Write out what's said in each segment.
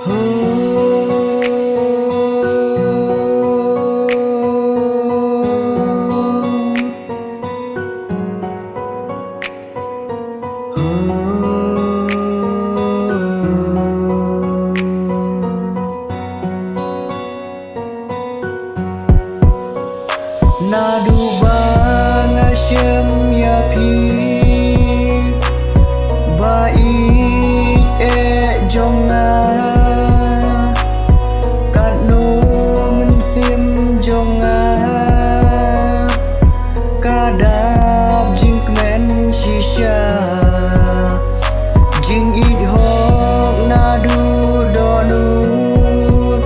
Nadu bang asyam ya pi bait jonga kat no men sim jonga kadap jing kmen shisha jing id hok nadu donut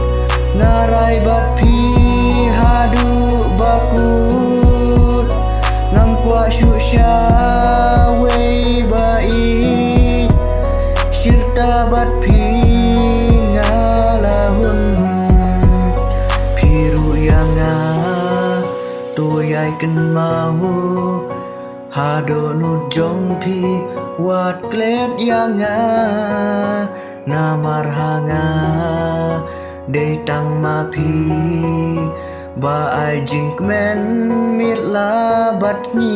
ngarai bat pi hadu bakut ngam kwa shusha wei bait shirta bat pi ngalahun piru yanga toyai ken mau hado nut jong pi wat klet yanga namar hanga de tang ma pi ba ai jing kmen mit la bat ni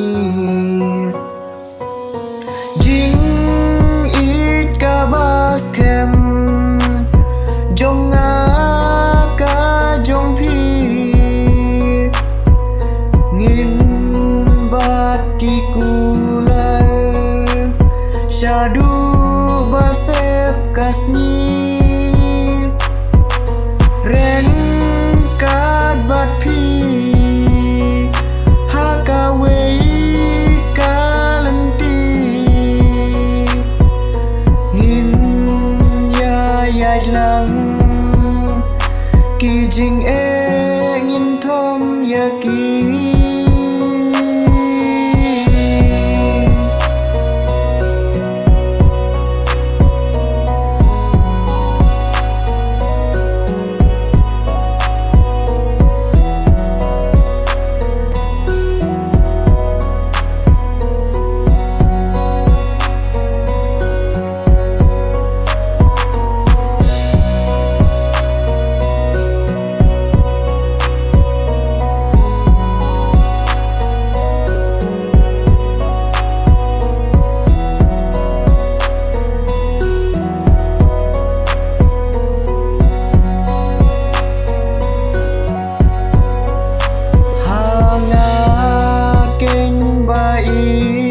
jing it ka bas kem jong a ka jong pi ngin bat ki kular shadu basep kasni ren kat bat pi haka wei kalanti ngin ya yai lang ki jing e ngin thom ya ki hanga ken bai